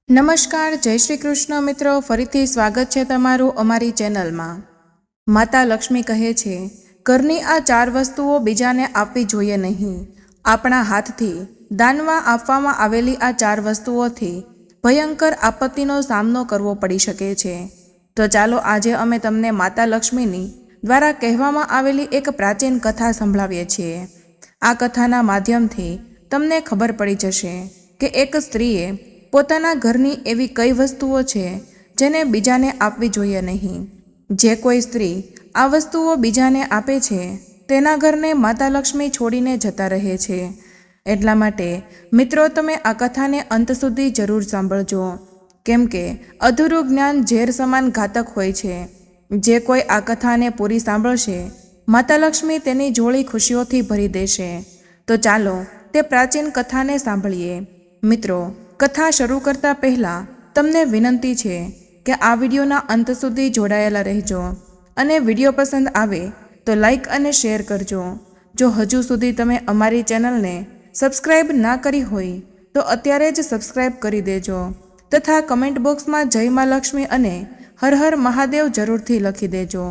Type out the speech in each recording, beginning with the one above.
નમસ્કાર, જય શ્રી કૃષ્ણ મિત્રો. ફરીથી સ્વાગત છે તમારું અમારી ચેનલમાં. માતા લક્ષ્મી કહે છે, ઘરની આ 4 વસ્તુઓ બીજાને આપવી જોઈએ નહીં. આપણા હાથથી દાનમાં આપવામાં આવેલી આ 4 વસ્તુઓથી ભયંકર આપત્તિનો સામનો કરવો પડી શકે છે. તો ચાલો આજે અમે તમને માતા લક્ષ્મીની દ્વારા કહેવામાં આવેલી એક પ્રાચીન કથા સંભળાવીએ છીએ. આ કથાના માધ્યમથી તમને ખબર પડી જશે કે એક સ્ત્રીએ પોતાના ઘરની એવી કઈ વસ્તુઓ છે જેને બીજાને આપવી જોઈએ નહીં. જે કોઈ સ્ત્રી આ વસ્તુઓ બીજાને આપે છે તેના ઘરને માતા લક્ષ્મી છોડીને જતા રહે છે. એટલા માટે મિત્રો તમે આ કથાને અંત સુધી જરૂર સાંભળજો, કેમ કે અધૂરું જ્ઞાન ઝેર સમાન ઘાતક હોય છે. જે કોઈ આ કથાને પૂરી સાંભળશે માતા લક્ષ્મી તેની જોડી ખુશીઓથી ભરી દેશે. તો ચાલો તે પ્રાચીન કથાને સાંભળીએ. મિત્રો, કથા શરૂ કરતા પહેલાં તમને વિનંતી છે કે આ વિડીયોના અંત સુધી જોડાયેલા રહેજો અને વિડીયો પસંદ આવે તો લાઈક અને શેર કરજો. જો હજુ સુધી તમે અમારી ચેનલને સબસ્ક્રાઈબ ના કરી હોય તો અત્યારે જ સબસ્ક્રાઈબ કરી દેજો તથા કમેન્ટ બોક્સમાં જય મા લક્ષ્મી અને હર હર મહાદેવ જરૂરથી લખી દેજો,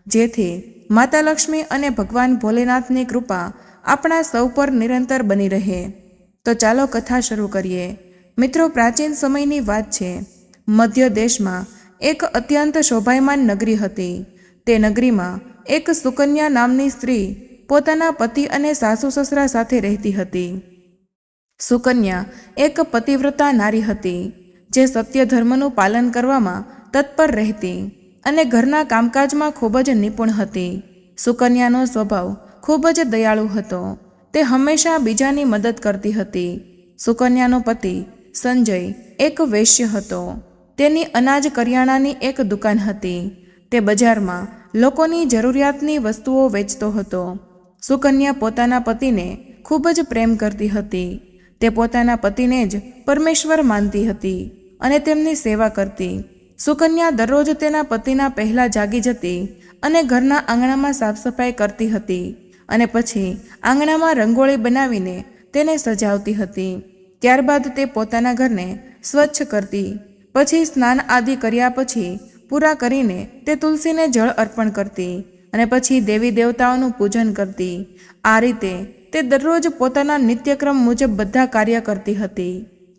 જેથી માતા લક્ષ્મી અને ભગવાન ભોલેનાથની કૃપા આપણા સૌ પર નિરંતર બની રહે. તો ચાલો કથા શરૂ કરીએ. મિત્રો, પ્રાચીન સમયની વાત છે. મધ્ય દેશમાં એક અત્યંત શોભાયમાન નગરી હતી. તે નગરીમાં એક સુકન્યા નામની સ્ત્રી પોતાના પતિ અને સાસુ સસરા સાથે રહેતી હતી. સુકન્યા એક પતિવ્રતા નારી હતી, જે સત્ય ધર્મનું પાલન કરવામાં તત્પર રહેતી અને ઘરના કામકાજમાં ખૂબ જ નિપુણ હતી. સુકન્યાનો સ્વભાવ ખૂબ જ દયાળુ હતો. તે હંમેશા બીજાની મદદ કરતી હતી. સુકન્યાનો પતિ સંજય એક વૈશ્ય હતો. તેની અનાજ કરિયાણાની એક દુકાન હતી. તે બજારમાં લોકોની જરૂરિયાતની વસ્તુઓ વેચતો હતો. સુકન્યા પોતાના પતિને ખૂબ જ પ્રેમ કરતી હતી. તે પોતાના પતિને જ પરમેશ્વર માનતી હતી અને તેમની સેવા કરતી. સુકન્યા દરરોજ તેના પતિના પહેલા જાગી જતી અને ઘરના આંગણામાં સાફ સફાઈ કરતી હતી અને પછી આંગણામાં રંગોળી બનાવીને તેને સજાવતી હતી. ત્યારબાદ તે પોતાના ઘરને સ્વચ્છ કરતી. પછી સ્નાન આદિ કર્યા પછી પૂરા કરીને તે તુલસીને જળ અર્પણ કરતી અને પછી દેવી દેવતાઓનું પૂજન કરતી. આ રીતે તે દરરોજ પોતાના નિત્યક્રમ મુજબ બધા કાર્ય કરતી હતી.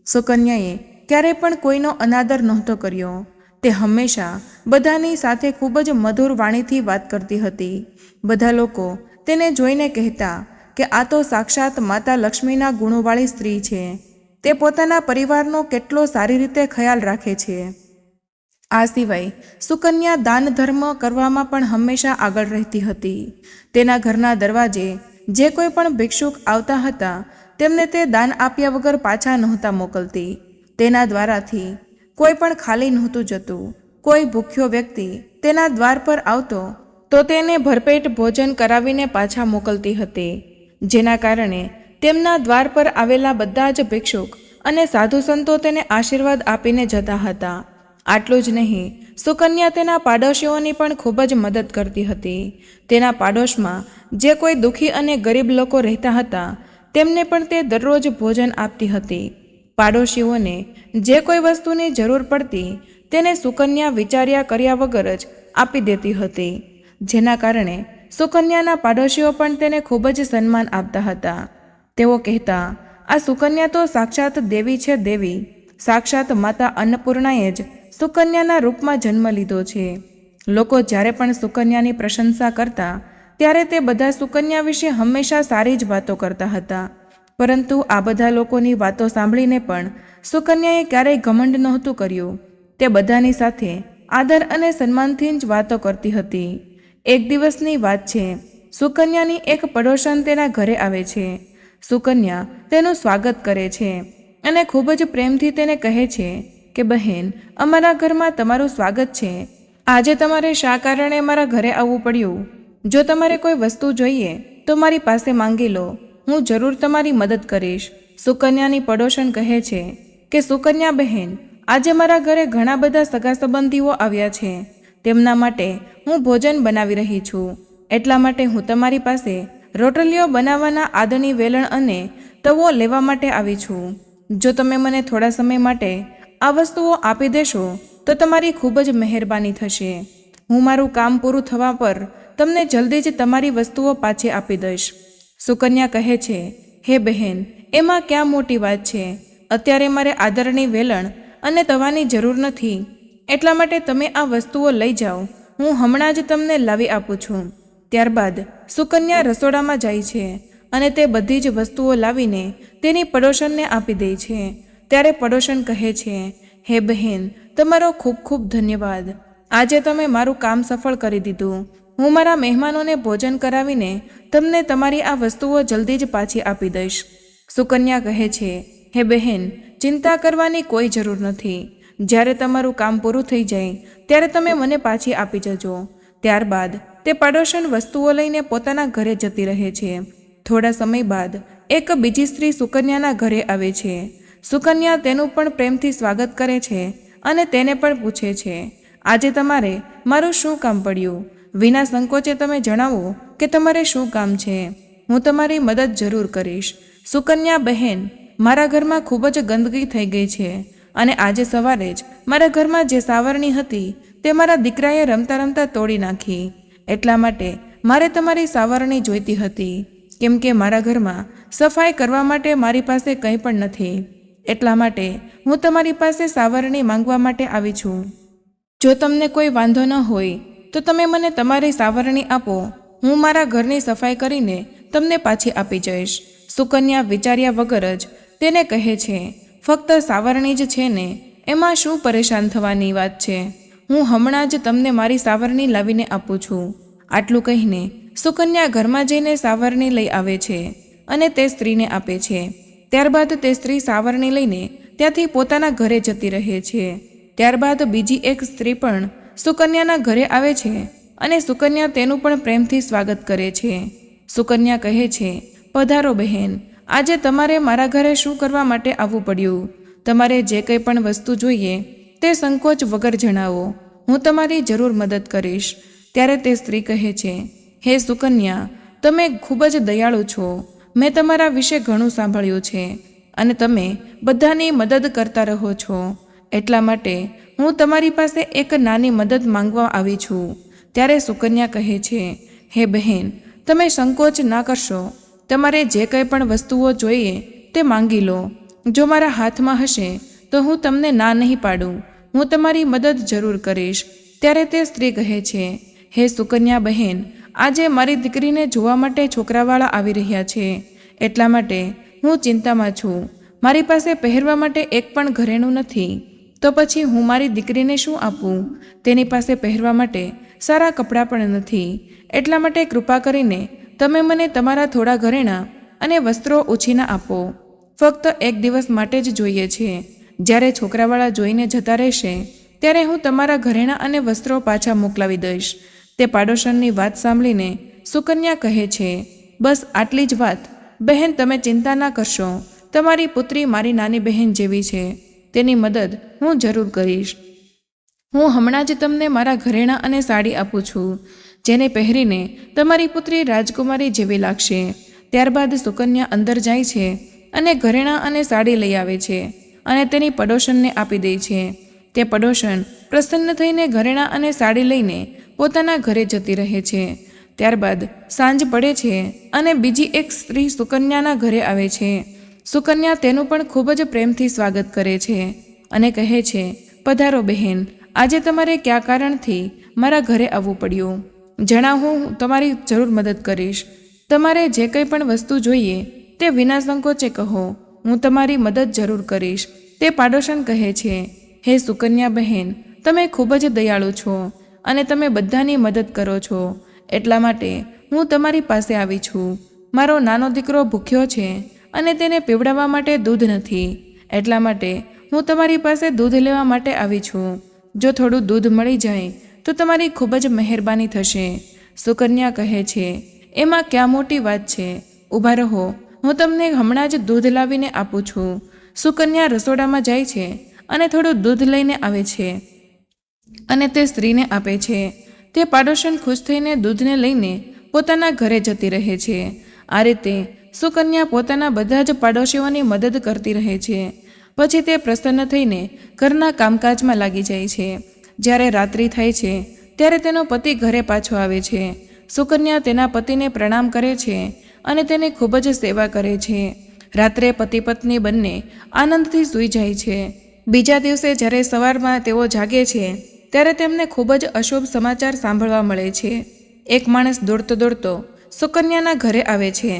સુકન્યાએ ક્યારેય પણ કોઈનો અનાદર નહોતો કર્યો. તે હંમેશા બધાની સાથે ખૂબ જ મધુર વાણીથી વાત કરતી હતી. બધા લોકો તેને જોઈને કહેતા કે આ તો સાક્ષાત માતા લક્ષ્મીના ગુણોવાળી સ્ત્રી છે. તે પોતાના પરિવારનો કેટલો સારી રીતે ખ્યાલ રાખે છે. આ સિવાય સુકન્યા દાન ધર્મ કરવામાં પણ હંમેશા આગળ રહેતી હતી. તેના ઘરના દરવાજે જે કોઈ પણ ભિક્ષુક આવતા હતા તેમને તે દાન આપ્યા વગર પાછા નહોતા મોકલતી. તેના દ્વારાથી કોઈ પણ ખાલી નહોતું જતું. કોઈ ભૂખ્યો વ્યક્તિ તેના દ્વાર પર આવતો તો તેને ભરપેટ ભોજન કરાવીને પાછા મોકલતી હતી. જેના કારણે તેમના દ્વાર પર આવેલા બધા જ ભિક્ષુક અને સાધુ સંતો તેને આશીર્વાદ આપીને જતા હતા. આટલું જ નહીં, સુકન્યા તેના પાડોશીઓની પણ ખૂબ જ મદદ કરતી હતી. તેના પાડોશમાં જે કોઈ દુઃખી અને ગરીબ લોકો રહેતા હતા તેમને પણ તે દરરોજ ભોજન આપતી હતી. પાડોશીઓને જે કોઈ વસ્તુની જરૂર પડતી તેને સુકન્યા વિચાર્યા કર્યા વગર જ આપી દેતી હતી. જેના કારણે સુકન્યાના પાડોશીઓ પણ તેને ખૂબ જ સન્માન આપતા હતા. તેઓ કહેતા, આ સુકન્યા તો સાક્ષાત દેવી છે. દેવી સાક્ષાત માતા અન્નપૂર્ણાએ જ સુકન્યાના રૂપમાં જન્મ લીધો છે. લોકો જ્યારે પણ સુકન્યાની પ્રશંસા કરતા ત્યારે તે બધા સુકન્યા વિશે હંમેશા સારી જ વાતો કરતા હતા. પરંતુ આ બધા લોકોની વાતો સાંભળીને પણ સુકન્યાએ ક્યારેય ઘમંડ નહોતું કર્યું. તે બધાની સાથે આદર અને સન્માનથી જ વાતો કરતી હતી. એક દિવસની વાત છે. સુકન્યાની એક પડોશન તેના ઘરે આવે છે. સુકન્યા તેનું સ્વાગત કરે છે અને ખૂબ જ પ્રેમથી તેને કહે છે કે બહેન, અમારા ઘરમાં તમારું સ્વાગત છે. આજે તમારે શા કારણે મારા ઘરે આવવું પડ્યું? જો તમારે કોઈ વસ્તુ જોઈએ તો મારી પાસે માંગી લો. હું જરૂર તમારી મદદ કરીશ. સુકન્યાની પડોશન કહે છે કે સુકન્યા બહેન, આજે મારા ઘરે ઘણા બધા સગા સંબંધીઓ આવ્યા છે. તેમના માટે હું ભોજન બનાવી રહી છું. એટલા માટે હું તમારી પાસે રોટલીઓ બનાવવાના આદની વેલણ અને તવો લેવા માટે આવી છું. જો તમે મને થોડા સમય માટે આ વસ્તુઓ આપી દેશો તો તમારી ખૂબ જ મહેરબાની થશે. હું મારું કામ પૂરું થવા પર તમને જલ્દી જ તમારી વસ્તુઓ પાછી આપી દઈશ. સુકન્યા કહે છે, હે બહેન, એમાં ક્યાં મોટી વાત છે? અત્યારે મારે આદરની વેલણ અને તવાની જરૂર નથી, એટલા માટે તમે આ વસ્તુઓ લઈ જાઓ. હું હમણાં જ તમને લાવી આપું છું. ત્યારબાદ સુકન્યા રસોડામાં જાય છે અને તે બધી જ વસ્તુઓ લાવીને તેની પડોશનને આપી દે છે. ત્યારે પડોશન કહે છે, હે બહેન, તમારો ખૂબ ખૂબ ધન્યવાદ. આજે તમે મારું કામ સફળ કરી દીધું. હું મારા મહેમાનોને ભોજન કરાવીને તમને તમારી આ વસ્તુઓ જલ્દી જ પાછી આપી દઈશ. સુકન્યા કહે છે, હે બહેન, ચિંતા કરવાની કોઈ જરૂર નથી. જ્યારે તમારું કામ પૂરું થઈ જાય ત્યારે તમે મને પાછી આપી જજો. ત્યારબાદ તે પડોશન વસ્તુઓ લઈને પોતાના ઘરે જતી રહે છે. થોડા સમય બાદ એક બીજી સ્ત્રી સુકન્યાના ઘરે આવે છે. સુકન્યા તેનું પણ પ્રેમથી સ્વાગત કરે છે અને તેને પણ પૂછે છે, આજે તમારે મારું શું કામ પડ્યું? વિના સંકોચે તમે જણાવો કે તમારે શું કામ છે. હું તમારી મદદ જરૂર કરીશ. સુકન્યા બહેન, મારા ઘરમાં ખૂબ જ ગંદકી થઈ ગઈ છે અને આજે સવારે જ મારા ઘરમાં જે સાવરણી હતી તે મારા દીકરાએ રમતા રમતા તોડી નાખી. એટલા માટે મારે તમારી સાવરણી જોઈતી હતી, કેમ કે મારા ઘરમાં સફાઈ કરવા માટે મારી પાસે કંઈ પણ નથી. એટલા માટે હું તમારી પાસે સાવરણી માંગવા માટે આવી છું. જો તમને કોઈ વાંધો ન હોય તો તમે મને તમારી સાવરણી આપો. હું મારા ઘરની સફાઈ કરીને તમને પાછી આપી જઈશ. સુકન્યા વિચાર્યા વગર જ તેને કહે છે, ફક્ત સાવરણી જ છે ને, એમાં શું પરેશાન થવાની વાત છે? હું હમણાં જ તમને મારી સાવરણી લાવીને આપું છું. આટલું કહીને સુકન્યા ઘરમાં જઈને સાવરણી લઈ આવે છે અને તે સ્ત્રીને આપે છે. ત્યારબાદ તે સ્ત્રી સાવરણી લઈને ત્યાંથી પોતાના ઘરે જતી રહે છે. ત્યારબાદ બીજી એક સ્ત્રી પણ સુકન્યાના ઘરે આવે છે અને સુકન્યા તેનું પણ પ્રેમથી સ્વાગત કરે છે. સુકન્યા કહે છે, પધારો બહેન, આજે તમારે મારા ઘરે શું કરવા માટે આવવું પડ્યું? તમારે જે કંઈ પણ વસ્તુ જોઈએ તે સંકોચ વગર જણાવો. હું તમારી જરૂર મદદ કરીશ. ત્યારે તે સ્ત્રી કહે છે, હે સુકન્યા, તમે ખૂબ જ દયાળુ છો. મેં તમારા વિશે ઘણું સાંભળ્યું છે અને તમે બધાની મદદ કરતા રહો છો. એટલા માટે હું તમારી પાસે એક નાની મદદ માંગવા આવી છું. ત્યારે સુકન્યા કહે છે, હે બહેન, તમે સંકોચ ના કરશો. તમારે જે કંઈ પણ વસ્તુઓ જોઈએ તે માંગી લો. જો મારા હાથમાં હશે તો હું તમને ના નહીં પાડું. હું તમારી મદદ જરૂર કરીશ. ત્યારે તે સ્ત્રી કહે છે, હે સુકન્યા બહેન, આજે મારી દીકરીને જોવા માટે છોકરાવાળા આવી રહ્યા છે, એટલા માટે હું ચિંતામાં છું. મારી પાસે પહેરવા માટે એક પણ ઘરેણું નથી, તો પછી હું મારી દીકરીને શું આપું? તેની પાસે પહેરવા માટે સારા કપડાં પણ નથી. એટલા માટે કૃપા કરીને તમે મને તમારા થોડા ઘરેણાં અને વસ્ત્રો ઉછીના આપો. ફક્ત એક દિવસ માટે જ જોઈએ છે. જ્યારે છોકરાવાળા જોઈને જતા રહેશે ત્યારે હું તમારા ઘરેણાં અને વસ્ત્રો પાછા મોકલાવી દઈશ. તે પાડોશનની વાત સાંભળીને સુકન્યા કહે છે, બસ આટલી જ વાત? બહેન, તમે ચિંતા ના કરશો. તમારી પુત્રી મારી નાની બહેન જેવી છે. તેની મદદ હું જરૂર કરીશ. હું હમણાં જ તમને મારા ઘરેણાં અને સાડી આપું છું, જેને પહેરીને તમારી પુત્રી રાજકુમારી જેવી લાગશે. ત્યારબાદ સુકન્યા અંદર જાય છે અને ઘરેણાં અને સાડી લઈ આવે છે અને તેની પડોશનને આપી દે છે. તે પડોશન પ્રસન્ન થઈને ઘરેણાં અને સાડી લઈને પોતાના ઘરે જતી રહે છે. ત્યારબાદ સાંજ પડે છે અને બીજી એક સ્ત્રી સુકન્યાના ઘરે આવે છે. સુકન્યા તેનું પણ ખૂબ જ પ્રેમથી સ્વાગત કરે છે અને કહે છે, પધારો બહેન, આજે તમારે કયા કારણથી મારા ઘરે આવવું પડ્યું? જણાવો, હું તમારી જરૂર મદદ કરીશ. તમારે જે કંઈ પણ વસ્તુ જોઈએ તે વિના સંકોચે કહો. હું તમારી મદદ જરૂર કરીશ. તે પાડોશન કહે છે, હે સુકન્યા બહેન, તમે ખૂબ જ દયાળુ છો અને તમે બધાની મદદ કરો છો. એટલા માટે હું તમારી પાસે આવી છું. મારો નાનો દીકરો ભૂખ્યો છે અને તેને પીવડાવવા માટે દૂધ નથી. એટલા માટે હું તમારી પાસે દૂધ લેવા માટે આવી છું. જો થોડું દૂધ મળી જાય તો તમારી ખૂબ જ મહેરબાની થશે. સુકન્યા કહે છે, એમાં ક્યાં મોટી વાત છે? ઊભા રહો, હું તમને હમણાં જ દૂધ લાવીને આપું છું. સુકન્યા રસોડામાં જાય છે અને થોડું દૂધ લઈને આવે છે અને તે સ્ત્રીને આપે છે. તે પાડોશન ખુશ થઈને દૂધને લઈને પોતાના ઘરે જતી રહે છે. આ રીતે સુકન્યા પોતાના બધા જ પાડોશીઓની મદદ કરતી રહે છે પછી તે પ્રસન્ન થઈને ઘરના કામકાજમાં લાગી જાય છે. જ્યારે રાત્રિ થાય છે ત્યારે તેનો પતિ ઘરે પાછો આવે છે. સુકન્યા તેના પતિને પ્રણામ કરે છે અને તેની ખૂબ જ સેવા કરે છે. રાત્રે પતિ પત્ની બંને આનંદથી સૂઈ જાય છે. બીજા દિવસે જ્યારે સવારમાં તેઓ જાગે છે ત્યારે તેમને ખૂબ જ અશુભ સમાચાર સાંભળવા મળે છે. એક માણસ દોડતો દોડતો સુકન્યાના ઘરે આવે છે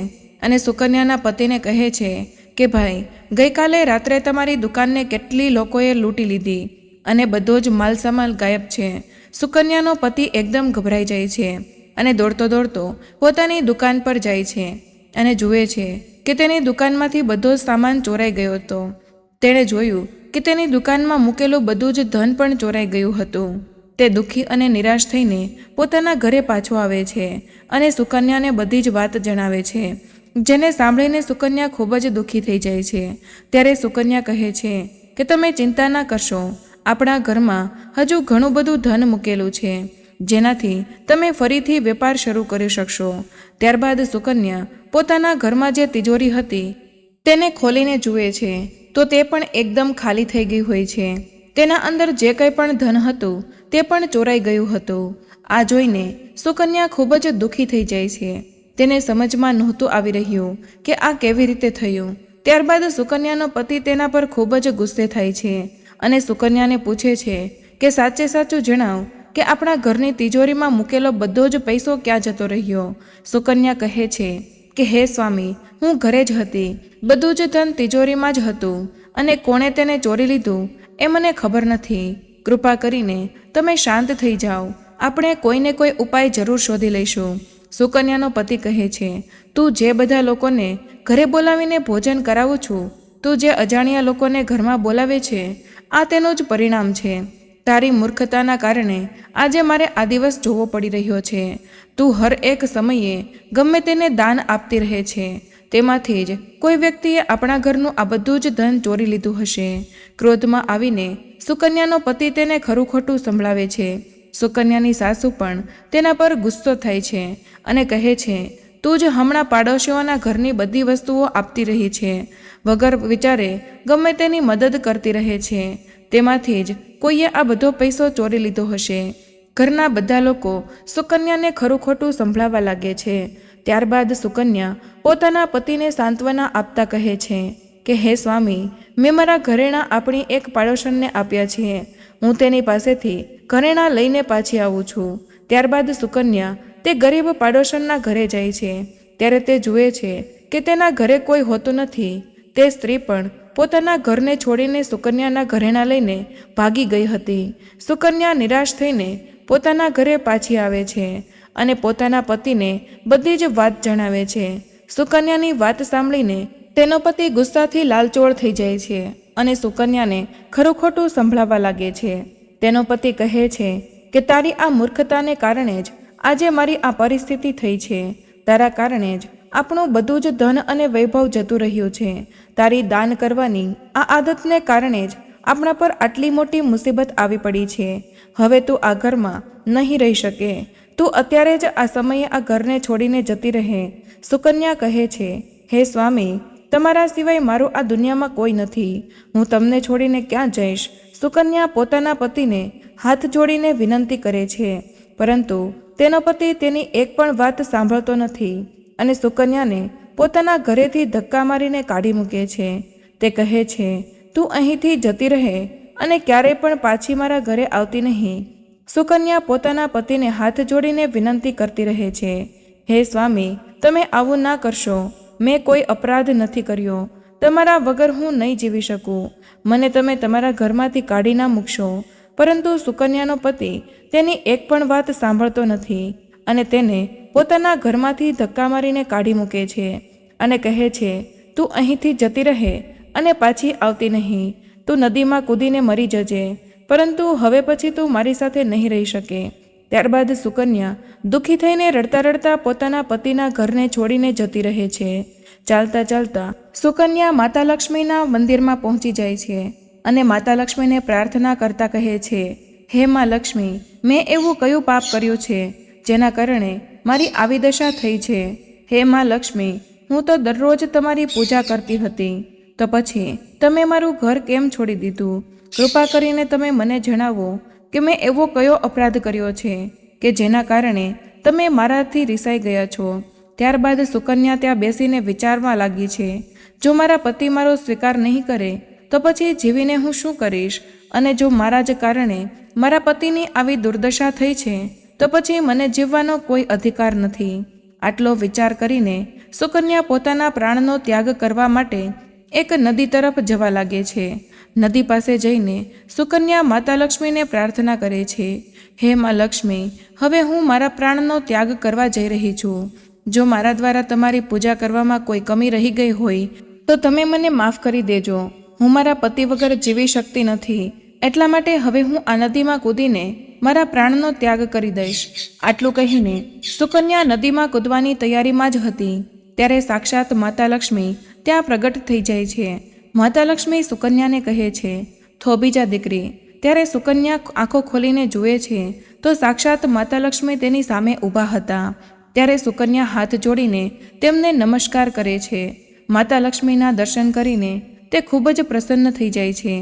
અને સુકન્યાના પતિને કહે છે કે ભાઈ, ગઈકાલે રાત્રે તમારી દુકાનને કેટલી લોકોએ લૂંટી લીધી અને બધો જ માલસામાન ગાયબ છે. સુકન્યાનો પતિ એકદમ ગભરાઈ જાય છે અને દોડતો દોડતો પોતાની દુકાન પર જાય છે અને જુએ છે કે તેની દુકાનમાંથી બધો જ સામાન ચોરાઈ ગયો હતો. તેણે જોયું કે તેની દુકાનમાં મૂકેલું બધું જ ધન પણ ચોરાઈ ગયું હતું. તે દુઃખી અને નિરાશ થઈને પોતાના ઘરે પાછો આવે છે અને સુકન્યાને બધી જ વાત જણાવે છે, જેને સાંભળીને સુકન્યા ખૂબ જ દુઃખી થઈ જાય છે. ત્યારે સુકન્યા કહે છે કે તમે ચિંતા ના કરશો, આપણા ઘરમાં હજુ ઘણું બધું ધન મૂકેલું છે, જેનાથી તમે ફરીથી વેપાર શરૂ કરી શકશો. ત્યારબાદ સુકન્યા પોતાના ઘરમાં જે તિજોરી હતી તેને ખોલીને જુએ છે તો તે પણ એકદમ ખાલી થઈ ગઈ હોય છે. તેના અંદર જે કંઈ પણ ધન હતું તે પણ ચોરાઈ ગયું હતું. આ જોઈને સુકન્યા ખૂબ જ દુઃખી થઈ જાય છે. તેને સમજમાં નહોતું આવી રહ્યું કે આ કેવી રીતે થયું. ત્યારબાદ સુકન્યાનો પતિ તેના પર ખૂબ જ ગુસ્સે થાય છે અને સુકન્યાને પૂછે છે કે સાચે સાચું જણાવ કે આપણા ઘરની તિજોરીમાં મૂકેલો બધો જ પૈસો ક્યાં જતો રહ્યો. સુકન્યા કહે છે કે હે સ્વામી, હું ઘરે જ હતી, બધું જ ધન તિજોરીમાં જ હતું અને કોણે તેને ચોરી લીધું એ મને ખબર નથી. કૃપા કરીને તમે શાંત થઈ જાઓ, આપણે કોઈને કોઈ ઉપાય જરૂર શોધી લઈશું. સુકન્યાનો પતિ કહે છે, તું જે બધા લોકોને ઘરે બોલાવીને ભોજન કરાવું છું, તું જે અજાણ્યા લોકોને ઘરમાં બોલાવે છે, આ તેનું જ પરિણામ છે. તારી મૂર્ખતાના કારણે આજે મારે આ દિવસ જોવો પડી રહ્યો છે. તું હર એક સમયે ગમે તેને દાન આપતી રહે છે, તેમાંથી જ કોઈ વ્યક્તિએ આપણા ઘરનું આ બધું જ ધન ચોરી લીધું હશે. ક્રોધમાં આવીને સુકન્યાનો પતિ તેને ખરું ખોટું સંભળાવે છે. સુકન્યાની સાસુ પણ તેના પર ગુસ્સો થાય છે અને કહે છે, તું જ હમણાં પાડોશીઓના ઘરની બધી વસ્તુઓ આપતી રહી છે, વગર વિચારે ગમે તેની મદદ કરતી રહે છે, તેમાંથી જ કોઈએ આ બધો પૈસો ચોરી લીધો હશે. ઘરના બધા લોકો સુકન્યાને ખરું ખોટું સંભળાવવા લાગે છે. ત્યારબાદ સુકન્યા પોતાના પતિને સાંત્વના આપતા કહે છે કે હે સ્વામી, મેં મારા ઘરેણાં આપણી એક પાડોશનને આપ્યા છે, હું તેની પાસેથી ઘરેણાં લઈને પાછી આવું છું. ત્યારબાદ સુકન્યા તે ગરીબ પાડોશનના ઘરે જાય છે. ત્યારે તે જુએ છે કે તેના ઘરે કોઈ હોતું નથી. તે સ્ત્રી પણ પોતાના ઘરને છોડીને સુકન્યાના ઘરેણાં લઈને ભાગી ગઈ હતી. સુકન્યા નિરાશ થઈને પોતાના ઘરે પાછી આવે છે અને પોતાના પતિને બધી જ વાત જણાવે છે. સુકન્યાની વાત સાંભળીને તેનો પતિ ગુસ્સાથી લાલચોળ થઈ જાય છે અને સુકન્યાને ખરું ખોટું સંભળાવવા લાગે છે. તેનો પતિ કહે છે કે તારી આ મૂર્ખતાને કારણે જ આજે મારી આ પરિસ્થિતિ થઈ છે. તારા કારણે જ આપણું બધું જ ધન અને વૈભવ જતું રહ્યું છે. તારી દાન કરવાની આ આદતને કારણે જ આપણા પર આટલી મોટી મુસીબત આવી પડી છે. હવે તું આ ઘરમાં નહીં રહી શકે, તું અત્યારે જ આ સમયે આ ઘરને છોડીને જતી રહે. સુકન્યા કહે છે, હે સ્વામી, તમારા સિવાય મારું આ દુનિયામાં કોઈ નથી, હું તમને છોડીને ક્યાં જઈશ. સુકન્યા પોતાના પતિને હાથ જોડીને વિનંતી કરે છે, પરંતુ તેનો પતિ તેની એક પણ વાત સાંભળતો નથી અને સુકન્યાને પોતાના ઘરેથી ધક્કા મારીને કાઢી મૂકે છે. તે કહે છે, તું અહીંથી જતી રહે અને ક્યારેય પણ પાછી મારા ઘરે આવતી નહીં. સુકન્યા પોતાના પતિને હાથ જોડીને વિનંતી કરતી રહે છે, હે સ્વામી, તમે આવું ના કરશો, મેં કોઈ અપરાધ નથી કર્યો, તમારા વગર હું નહીં જીવી શકું, મને તમે તમારા ઘરમાંથી કાઢી ના મૂકશો. પરંતુ સુકન્યાનો પતિ તેની એક પણ વાત સાંભળતો નથી અને તેને પોતાના ઘરમાંથી ધક્કા મારીને કાઢી મૂકે છે અને કહે છે, તું અહીંથી જતી રહે અને પાછી આવતી નહીં, તું નદીમાં કૂદીને મરી જજે, પરંતુ હવે પછી તું મારી સાથે નહીં રહી શકે. ત્યારબાદ સુકન્યા દુઃખી થઈને રડતા રડતા પોતાના પતિના ઘરને છોડીને જતી રહે છે. ચાલતા ચાલતા સુકન્યા માતા લક્ષ્મીના મંદિરમાં પહોંચી જાય છે અને માતા લક્ષ્મીને પ્રાર્થના કરતા કહે છે, હે મા લક્ષ્મી, મેં એવું કયું પાપ કર્યું છે જેના કારણે મારી આવી દશા થઈ છે. હે મા લક્ષ્મી, હું તો દરરોજ તમારી પૂજા કરતી હતી, તો પછી તમે મારું ઘર કેમ છોડી દીધું? કૃપા કરીને તમે મને જણાવો કે મેં એવો કયો અપરાધ કર્યો છે કે જેના કારણે તમે મારાથી રિસાઈ ગયા છો. ત્યારબાદ સુકન્યા ત્યાં બેસીને વિચારવા લાગી છે, જો મારા પતિ મારો સ્વીકાર નહીં કરે તો પછી જીવીને હું શું કરીશ? અને જો મારા જ કારણે મારા પતિની આવી દુર્દશા થઈ છે તો પછી મને જીવવાનો કોઈ અધિકાર નથી. આટલો વિચાર કરીને સુકન્યા પોતાના પ્રાણનો ત્યાગ કરવા માટે એક નદી તરફ જવા લાગે છે. નદી પાસે જઈને સુકન્યા માતા લક્ષ્મીને પ્રાર્થના કરે છે, હે મા લક્ષ્મી, હવે હું મારા પ્રાણનો ત્યાગ કરવા જઈ રહી છું. જો મારા દ્વારા તમારી પૂજા કરવામાં કોઈ કમી રહી ગઈ હોય તો તમે મને માફ કરી દેજો. હું મારા પતિ વગર જીવી શકતી નથી, એટલા માટે હવે હું આ નદીમાં કૂદીને મારા પ્રાણનો ત્યાગ કરી દઈશ. આટલું કહીને સુકન્યા નદીમાં કૂદવાની તૈયારીમાં જ હતી ત્યારે સાક્ષાત માતા લક્ષ્મી ત્યાં પ્રગટ થઈ જાય છે. માતા લક્ષ્મી સુકન્યાને કહે છે, થોભી જા દીકરી. ત્યારે સુકન્યા આંખો ખોલીને જુએ છે તો સાક્ષાત માતા લક્ષ્મી તેની સામે ઊભા હતા. ત્યારે સુકન્યા હાથ જોડીને તેમને નમસ્કાર કરે છે. માતા લક્ષ્મીના દર્શન કરીને તે ખૂબ જ પ્રસન્ન થઈ જાય છે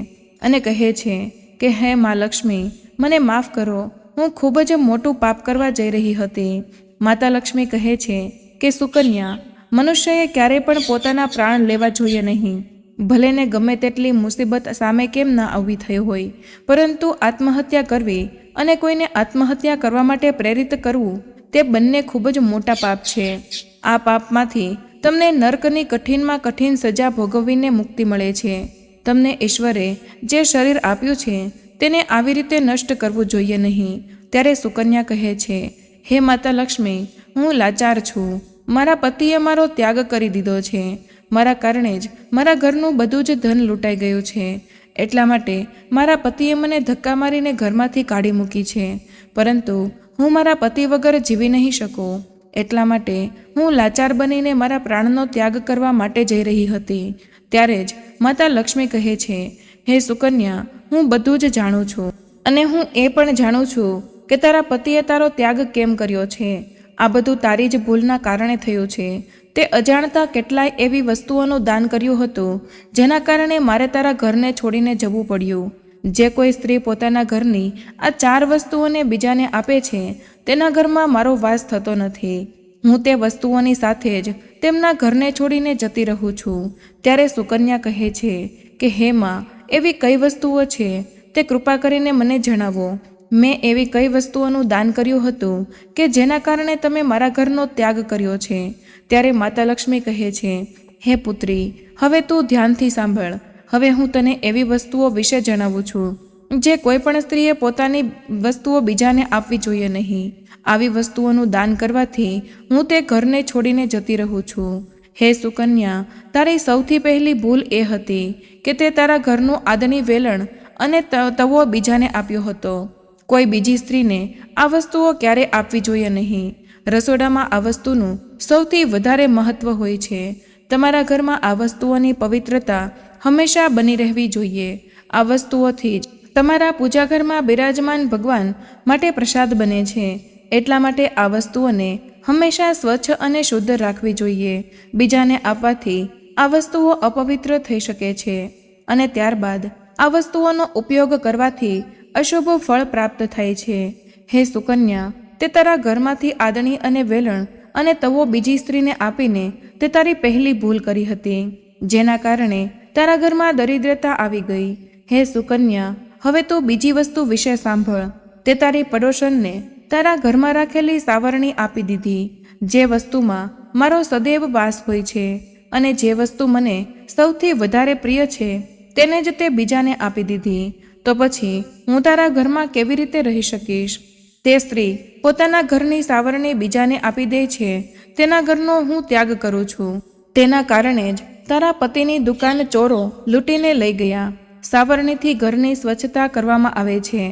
અને કહે છે કે હે મા લક્ષ્મી, મને માફ કરો, હું ખૂબ જ મોટું પાપ કરવા જઈ રહી હતી. માતા લક્ષ્મી કહે છે કે સુકન્યા, મનુષ્યએ ક્યારેય પણ પોતાના પ્રાણ લેવા જોઈએ નહીં. ભલે ને ગમે તેટલી મુસીબત સામે કેમ ના આવવી થઈ હોય, પરંતુ આત્મહત્યા કરવી અને કોઈને આત્મહત્યા કરવા માટે પ્રેરિત કરવું તે બંને ખૂબ જ મોટા પાપ છે. આ પાપમાંથી તમને નર્કની કઠિનમાં કઠિન સજા ભોગવીને મુક્તિ મળે છે. તમને ઈશ્વરે જે શરીર આપ્યું છે તેને આવી રીતે નષ્ટ કરવું જોઈએ નહીં. ત્યારે સુકન્યા કહે છે, હે માતા લક્ષ્મી, હું લાચાર છું. મારા પતિએ મારો ત્યાગ કરી દીધો છે. મારા કારણે જ મારા ઘરનું બધું જ ધન લૂંટાઈ ગયું છે. એટલા માટે મારા પતિએ મને ધક્કા મારીને ઘરમાંથી કાઢી મૂકી છે. પરંતુ હું મારા પતિ વગર જીવી નહીં શકું. એટલા માટે હું લાચાર બનીને મારા પ્રાણનો ત્યાગ કરવા માટે જઈ રહી હતી. ત્યારે જ માતા લક્ષ્મી કહે છે, હે સુકન્યા, હું બધું જ જાણું છું અને હું એ પણ જાણું છું કે તારા પતિએ તારો ત્યાગ કેમ કર્યો છે. આ બધું તારી જ ભૂલના કારણે થયું છે. તે અજાણતા કેટલાય એવી વસ્તુઓનું દાન કર્યું હતું જેના કારણે મારે તારા ઘરને છોડીને જવું પડ્યું. જે કોઈ સ્ત્રી પોતાના ઘરની આ 4 વસ્તુઓને બીજાને આપે છે તેના ઘરમાં મારો વાસ થતો નથી. હું તે વસ્તુઓની સાથે જ તેમના ઘરને છોડીને જતી રહું છું. ત્યારે સુકન્યા કહે છે કે હે માં, એવી કઈ વસ્તુઓ છે તે કૃપા કરીને મને જણાવો. મેં એવી કઈ વસ્તુઓનું દાન કર્યું હતું કે જેના કારણે તમે મારા ઘરનો ત્યાગ કર્યો છે? ત્યારે માતા લક્ષ્મી કહે છે, હે પુત્રી, હવે તું ધ્યાનથી સાંભળ. હવે હું તને એવી વસ્તુઓ વિશે જણાવું છું જે કોઈ પણ સ્ત્રીએ પોતાની વસ્તુઓ બીજાને આપવી જોઈએ નહીં. આવી વસ્તુઓનું દાન કરવાથી હું તે ઘરને છોડીને જતી રહું છું. હે સુકન્યા, તારી સૌથી પહેલી ભૂલ એ હતી કે તે તારા ઘરનું આદની વેલણ અને તવો બીજાને આપ્યો હતો. કોઈ બીજી સ્ત્રીને આ વસ્તુઓ ક્યારે આપવી જોઈએ નહીં. રસોડામાં આ વસ્તુનું સૌથી વધારે મહત્ત્વ હોય છે. તમારા ઘરમાં આ વસ્તુઓની પવિત્રતા હંમેશા બની રહેવી જોઈએ. આ વસ્તુઓથી જ તમારા પૂજાઘરમાં બિરાજમાન ભગવાન માટે પ્રસાદ બને છે. એટલા માટે આ વસ્તુઓને હંમેશા સ્વચ્છ અને શુદ્ધ રાખવી જોઈએ. બીજાને આપવાથી આ વસ્તુઓ અપવિત્ર થઈ શકે છે અને ત્યારબાદ આ વસ્તુઓનો ઉપયોગ કરવાથી અશુભ ફળ પ્રાપ્ત થાય છે. હે સુકન્યા, તે તારા ઘરમાંથી આદણી અને વેલણ અને તવો બીજી સ્ત્રીને આપીને તે તારી પહેલી ભૂલ કરી હતી, જેના કારણે તારા ઘરમાં દરિદ્રતા આવી ગઈ. હે સુકન્યા, હવે તું બીજી વસ્તુ વિશે સાંભળ. તે તારી પડોશનને તારા ઘરમાં રાખેલી સાવરણી આપી દીધી, જે વસ્તુમાં મારો સદૈવ વાસ હોય છે, અને જે વસ્તુ મને સૌથી વધારે પ્રિય છે તેને જ તે બીજાને આપી દીધી. તો પછી હું તારા ઘરમાં કેવી રીતે રહી શકીશ? તે સ્ત્રી પોતાના ઘરની સાવરણી બીજાને આપી દે છે, તેના ઘરનો હું ત્યાગ કરું છું. તેના કારણે જ તારા પતિની દુકાન ચોરો લૂંટીને લઈ ગયા. સાવરણીથી ઘરની સ્વચ્છતા કરવામાં આવે છે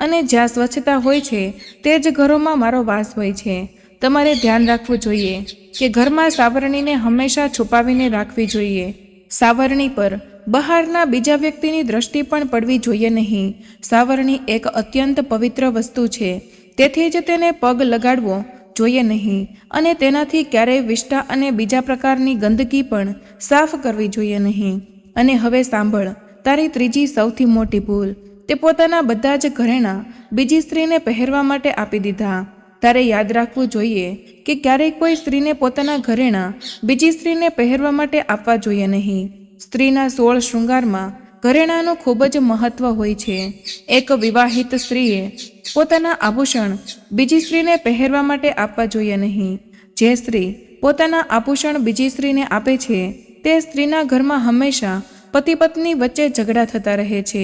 અને જ્યાં સ્વચ્છતા હોય છે તે જ ઘરોમાં મારો વાસ હોય છે. તમારે ધ્યાન રાખવું જોઈએ કે ઘરમાં સાવરણીને હંમેશા છુપાવીને રાખવી જોઈએ. સાવરણી પર બહારના બીજા વ્યક્તિની દ્રષ્ટિ પણ પડવી જોઈએ નહીં. સાવરણી એક અત્યંત પવિત્ર વસ્તુ છે, તેથી જ તેને પગ લગાડવો જોઈએ નહીં અને તેનાથી ક્યારેય વિષ્ટા અને બીજા પ્રકારની ગંદકી પણ સાફ કરવી જોઈએ નહીં. અને હવે સાંભળ તારી ત્રીજી સૌથી મોટી ભૂલ. તે પોતાના બધા જ ઘરેણાં બીજી સ્ત્રીને પહેરવા માટે આપી દીધા. તારે યાદ રાખવું જોઈએ કે ક્યારેય કોઈ સ્ત્રીને પોતાના ઘરેણાં બીજી સ્ત્રીને પહેરવા માટે આપવા જોઈએ નહીં. સ્ત્રીના 16 શૃંગારમાં ઘરેણાંનું ખૂબ જ મહત્વ હોય છે. એક વિવાહિત સ્ત્રીએ પોતાના આભૂષણ બીજી સ્ત્રીને પહેરવા માટે આપવા જોઈએ નહીં. જે સ્ત્રી પોતાના આભૂષણ બીજી સ્ત્રીને આપે છે તે સ્ત્રીના ઘરમાં હંમેશા પતિ પત્ની વચ્ચે ઝઘડા થતા રહે છે.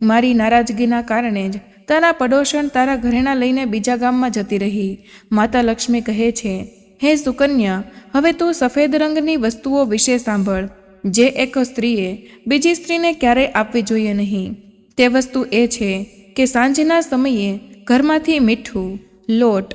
મારી નારાજગીના કારણે જ તારા પડોશણ તારા ઘરેણાં લઈને બીજા ગામમાં જતી રહી. માતા લક્ષ્મી કહે છે, હે સુકન્યા, હવે તું સફેદ રંગની વસ્તુઓ વિશે સાંભળ જે એક સ્ત્રીએ બીજી સ્ત્રીને ક્યારેય આપવી જોઈએ નહીં. તે વસ્તુ એ છે કે સાંજના સમયે ઘરમાંથી મીઠું, લોટ,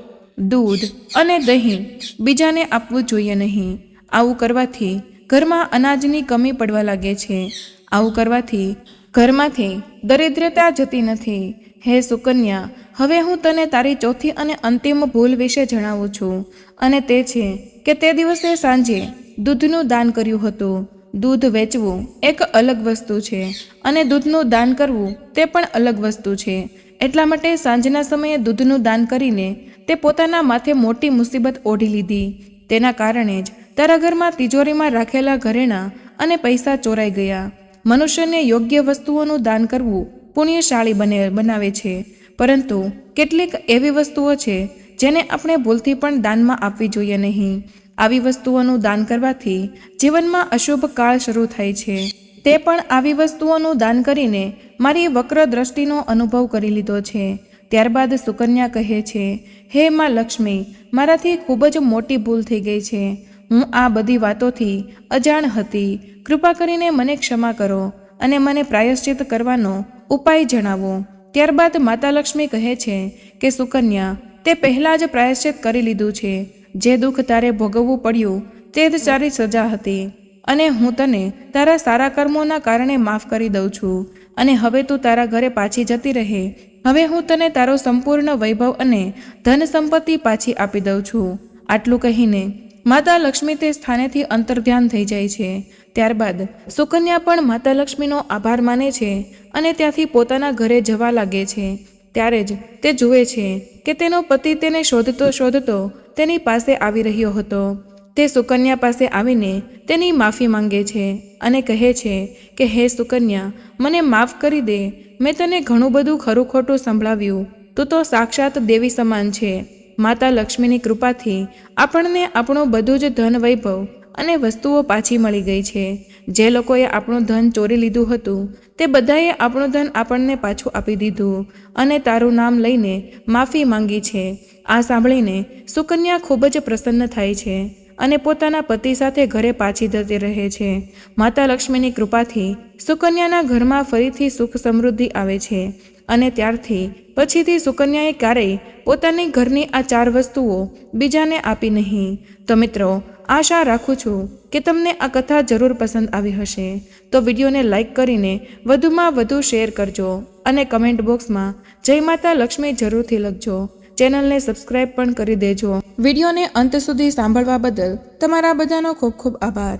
દૂધ અને દહીં બીજાને આપવું જોઈએ નહીં. આવું કરવાથી ઘરમાં અનાજની કમી પડવા લાગે છે. આવું કરવાથી ઘરમાંથી દરિદ્રતા જતી નથી. હે સુકન્યા, હવે હું તને તારી ચોથી અને અંતિમ ભૂલ વિશે જણાવું છું, અને તે છે કે તે દિવસે સાંજે દૂધનું દાન કર્યું હતું. દૂધ વેચવું એક અલગ વસ્તુ છે અને દૂધનું દાન કરવું તે પણ અલગ વસ્તુ છે. એટલા માટે સાંજના સમયે દૂધનું દાન કરીને તે પોતાના માથે મોટી મુસીબત ઓઢી લીધી. તેના કારણે જ તારા ઘરમાં તિજોરીમાં રાખેલા ઘરેણાં અને પૈસા ચોરાઈ ગયા. મનુષ્યને યોગ્ય વસ્તુઓનું દાન કરવું પુણ્યશાળી બનાવે છે, પરંતુ કેટલીક એવી વસ્તુઓ છે જેને આપણે ભૂલથી પણ દાનમાં આપવી જોઈએ નહીં. આવી વસ્તુઓનું દાન કરવાથી જીવનમાં અશુભ કાળ શરૂ થાય છે. તે પણ આવી વસ્તુઓનું દાન કરીને મારી વક્ર દ્રષ્ટિનો અનુભવ કરી લીધો છે. ત્યારબાદ સુકન્યા કહે છે, હે માં લક્ષ્મી, મારાથી ખૂબ જ મોટી ભૂલ થઈ ગઈ છે. હું આ બધી વાતોથી અજાણ હતી. કૃપા કરીને મને ક્ષમા કરો અને મને પ્રાયશ્ચિત કરવાનો ઉપાય જણાવો. ત્યારબાદ માતા લક્ષ્મી કહે છે કે સુકન્યા, તે પહેલાં જ પ્રાયશ્ચિત કરી લીધું છે. જે દુઃખ તારે ભોગવવું પડ્યું તે જ તારી સજા હતી, અને હું તને તારા સારા કર્મોના કારણે માફ કરી દઉં છું. અને હવે તું તારા ઘરે પાછી જતી રહે. હવે હું તને તારો સંપૂર્ણ વૈભવ અને ધન સંપત્તિ પાછી આપી દઉં છું. આટલું કહીને માતા લક્ષ્મી તે સ્થાનેથી અંતર્ધ્યાન થઈ જાય છે. ત્યારબાદ સુકન્યા પણ માતા લક્ષ્મીનો આભાર માને છે અને ત્યાંથી પોતાના ઘરે જવા લાગે છે. ત્યારે જ તે જુએ છે કે તેનો પતિ તેને શોધતો શોધતો તેની પાસે આવી રહ્યો હતો. તે સુકન્યા પાસે આવીને તેની માફી માંગે છે અને કહે છે કે હે સુકન્યા, મને માફ કરી દે. મેં તને ઘણું બધું ખરું ખોટું સંભળાવ્યું. તું તો સાક્ષાત દેવી સમાન છે. માતા લક્ષ્મીની કૃપાથી આપણને આપણું બધું જ ધન વૈભવ અને વસ્તુઓ પાછી મળી ગઈ છે. જે લોકોએ આપણું ધન ચોરી લીધું હતું તે બધાએ આપણું ધન આપણને પાછું આપી દીધું અને તારું નામ લઈને માફી માંગી છે. આ સાંભળીને સુકન્યા ખૂબ જ પ્રસન્ન થાય છે અને પોતાના પતિ સાથે ઘરે પાછી જતી રહે છે. માતા લક્ષ્મીની કૃપાથી સુકન્યાના ઘરમાં ફરીથી સુખ સમૃદ્ધિ આવે છે અને ત્યારથી પછીથી સુકન્યાએ ક્યારેય પોતાની ઘરની આ 4 વસ્તુઓ બીજાને આપી નહીં. તો મિત્રો, આશા રાખું છું કે તમને આ કથા જરૂર પસંદ આવી હશે. તો વિડીયોને લાઈક કરીને વધુમાં વધુ શેર કરજો અને કમેન્ટ બોક્સમાં જય માતા લક્ષ્મી જરૂરથી લખજો. ચેનલને સબસ્ક્રાઈબ પણ કરી દેજો. વિડીયોને અંત સુધી સાંભળવા બદલ તમારા બધાનો ખૂબ ખૂબ આભાર.